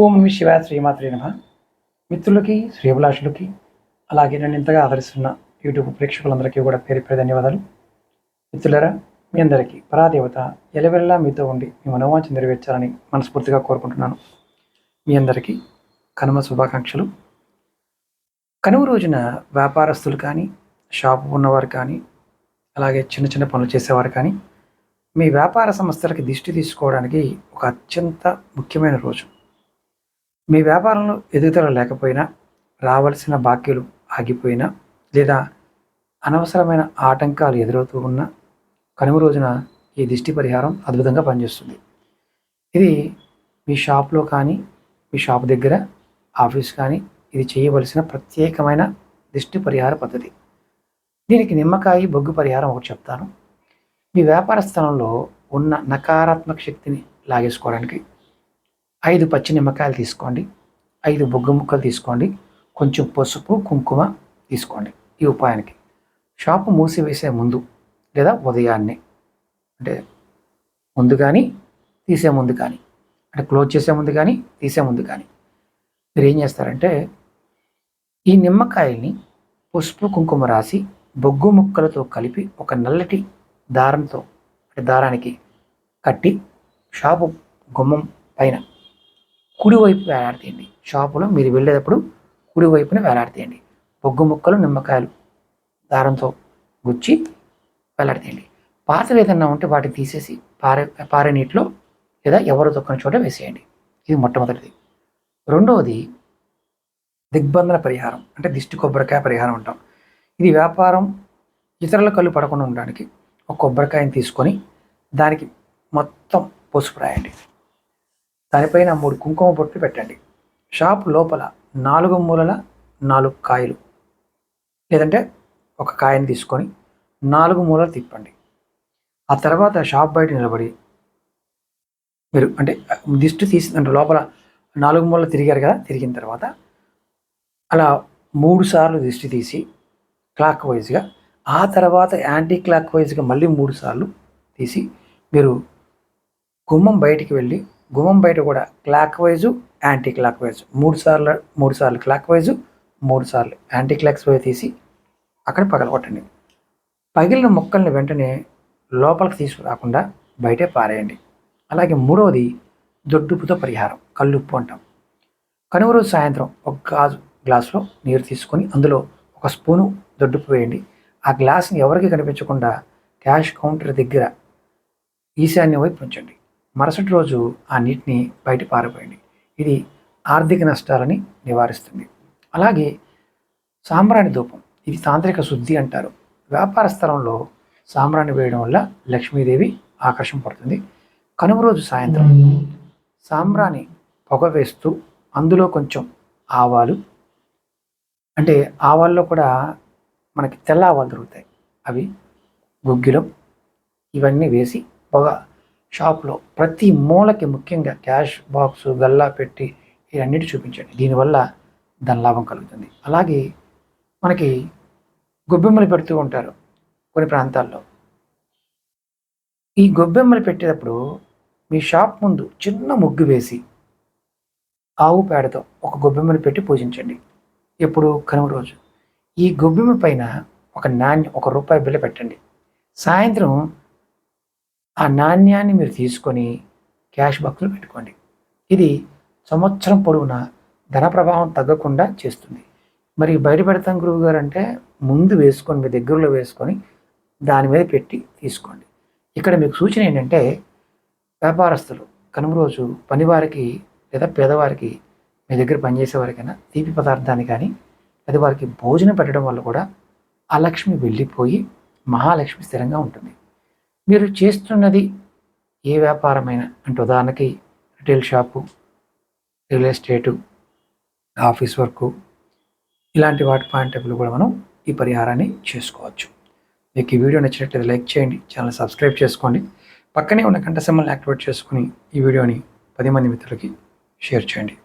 ఓం నమః శివాయ శ్రీమాత్రే నమః. మిత్రులకి, శ్రేయోభిలాషులకి, అలాగే నన్ను ఇంతగా ఆదరిస్తున్న యూట్యూబ్ ప్రేక్షకులందరికీ కూడా పేరు పేరు ధన్యవాదాలు. మిత్రులారా, మీ అందరికీ పరాదేవత ఎలవెల్లా మీతో ఉండి మీ మనోవాంఛ నెరవేర్చాలని మనస్ఫూర్తిగా కోరుకుంటున్నాను. మీ అందరికీ కనుమ శుభాకాంక్షలు. కనుమ రోజున వ్యాపారస్తులు కానీ, షాపు ఉన్నవారు కానీ, అలాగే చిన్న చిన్న పనులు చేసేవారు కానీ, మీ వ్యాపార సంస్థలకి దిష్టి తీసుకోవడానికి ఒక అత్యంత ముఖ్యమైన రోజు. మీ వ్యాపారంలో ఎదుగుదల లేకపోయినా, రావాల్సిన బాకీలు ఆగిపోయినా, లేదా అనవసరమైన ఆటంకాలు ఎదురవుతూ ఉన్నా, కనుమ రోజున ఈ దిష్టి పరిహారం అద్భుతంగా పనిచేస్తుంది. ఇది మీ షాప్లో కానీ, మీ షాప్ దగ్గర, ఆఫీస్ కానీ ఇది చేయవలసిన ప్రత్యేకమైన దిష్టి పరిహార పద్ధతి. దీనికి నిమ్మకాయ, బొగ్గు పరిహారం ఒకటి చెప్తాను. మీ వ్యాపార స్థలంలో ఉన్న నకారాత్మక శక్తిని లాగేసుకోవడానికి 5 పచ్చి నిమ్మకాయలు తీసుకోండి, 5 బొగ్గు ముక్కలు తీసుకోండి, కొంచెం పసుపు, కుంకుమ తీసుకోండి. ఈ ఉపాయానికి షాపు మూసివేసే ముందు లేదా ఉదయాన్నే, అంటే ముందు కానీ తీసే ముందు కానీ, అంటే క్లోజ్ చేసే ముందు కానీ తీసే ముందు కానీ మీరు ఏం చేస్తారంటే, ఈ నిమ్మకాయల్ని పసుపు, కుంకుమ రాసి బొగ్గు ముక్కలతో కలిపి ఒక నల్లటి దారంతో, అంటే దారానికి కట్టి షాపు గుమ్మం పైన కుడివైపు వేలాడతీయండి. షాపులో మీరు వెళ్ళేటప్పుడు కుడివైపున వేలాడతీయండి. బొగ్గు ముక్కలు, నిమ్మకాయలు దారంతో గుచ్చి వేలాడతీయండి. పాతలు ఏదన్నా ఉంటే వాటిని తీసేసి పారే నీటిలో లేదా ఎవరు తొక్కని చోట వేసేయండి. ఇది మొట్టమొదటిది. రెండవది దిగ్బంధన పరిహారం, అంటే దిష్టి కొబ్బరికాయ పరిహారం అంటాం. ఇది వ్యాపారం ఇతరుల కళ్ళు పడకుండా ఉండడానికి ఒక కొబ్బరికాయని తీసుకొని దానికి మొత్తం పసుపు రాయండి. దానిపైన 3 కుంకుమ బొట్లు పెట్టండి. షాప్ లోపల 4 మూలల 4 కాయలు, లేదంటే ఒక కాయని తీసుకొని 4 మూలలు తిప్పండి. ఆ తర్వాత షాప్ బయట నిలబడి మీరు, అంటే దిష్టి తీసి, అంటే లోపల 4 మూలలు తిరిగారు కదా, తిరిగిన తర్వాత అలా 3 సార్లు దిష్టి తీసి క్లాక్ వైజ్గా, ఆ తర్వాత యాంటీ క్లాక్ వైజ్గా మళ్ళీ 3 సార్లు తీసి మీరు గుమ్మం బయటికి వెళ్ళి, గుమ్మం బయట కూడా clock wise, anti clock wise 3 సార్లు క్లాక్ వైజు, 3 సార్లు యాంటీ క్లాక్ వైజ్ తీసి అక్కడ పగలగొట్టండి. పగిలిన మొక్కల్ని వెంటనే లోపలికి తీసుకురాకుండా బయటే పారేయండి. అలాగే మూడవది దొడ్డుపుతో పరిహారం, కల్లుప్పు అంటాం. కనుమ రోజు సాయంత్రం ఒక గ్లాసులో నీరు తీసుకొని అందులో 1 స్పూను దొడ్డుపు వేయండి. ఆ గ్లాస్ని ఎవరికి కనిపించకుండా క్యాష్ కౌంటర్ దగ్గర ఈశాన్య వైపు ఉంచండి. మరుసటి రోజు ఆ నీటిని బయట పారిపోయండి. ఇది ఆర్థిక నష్టాలని నివారిస్తుంది. అలాగే సాంబ్రాణి ధూపం, ఇది తాంత్రిక శుద్ధి అంటారు. వ్యాపార స్థలంలో సాంబ్రాణి వేయడం వల్ల లక్ష్మీదేవి ఆకర్షింపబడుతుంది. కనుమ రోజు సాయంత్రం సాంబ్రాణి పొగ వేస్తూ అందులో కొంచెం ఆవాలు, అంటే ఆవాల్లో కూడా మనకి తెల్ల ఆవాలు దొరుకుతాయి, అవి, గుగ్గిలం, ఇవన్నీ వేసి పొగ షాప్లో ప్రతి మూలకి, ముఖ్యంగా క్యాష్ బాక్సు, గల్లా పెట్టి ఇవన్నిటి చూపించండి. దీనివల్ల ధనలాభం కలుగుతుంది. అలాగే మనకి గొబ్బెమ్మలు పెడుతూ ఉంటారు కొన్ని ప్రాంతాల్లో. ఈ గొబ్బెమ్మలు పెట్టేటప్పుడు మీ షాప్ ముందు చిన్న ముగ్గు వేసి ఆవు పేడతో ఒక గొబ్బెమ్మలు పెట్టి పూజించండి. ఎప్పుడు? కనుమ రోజు. ఈ గొబ్బెమ్మ పైన ఒక నాణ్యం, ₹1 బిళ్ళ పెట్టండి. సాయంత్రం ఆ నాణ్యాన్ని మీరు తీసుకొని క్యాష్ బాక్స్లో పెట్టుకోండి. ఇది సంవత్సరం పొడవునా ధన ప్రవాహం తగ్గకుండా చేస్తుంది. మరి బయట పెడతాం గురువు గారు అంటే, ముందు వేసుకొని మీ దగ్గరలో వేసుకొని దాని మీద పెట్టి తీసుకోండి. ఇక్కడ మీకు సూచన ఏంటంటే, వ్యాపారస్తులు కనుమ రోజు పనివారికి లేదా పేదవారికి, మీ దగ్గర పనిచేసేవారికైనా తీపి పదార్థాన్ని కానీ లేదా వారికి భోజనం పెట్టడం వల్ల కూడా ఆ లక్ష్మి వెళ్ళిపోయి మహాలక్ష్మి స్థిరంగా ఉంటుంది. మీరు చేస్తున్నది ఏ వ్యాపారమైనా, అంటే ఉదాహరణకి retail shop, real estate, office work, ఇలాంటి వాటి పాయింట్ ఆఫ్ వ్యూ కూడా మనం ఈ పరిహారాన్ని చేసుకోవచ్చు. మీకు ఈ వీడియో నచ్చినట్లయితే లైక్ చేయండి, ఛానల్ సబ్స్క్రైబ్ చేసుకోండి, పక్కనే ఉన్న గంట సింబల్ని యాక్టివేట్ చేసుకుని ఈ వీడియోని 10 మంది మిత్రులకి షేర్ చేయండి.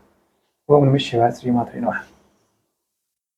ఓం నమః శివాయ శ్రీమాత్రే నమః.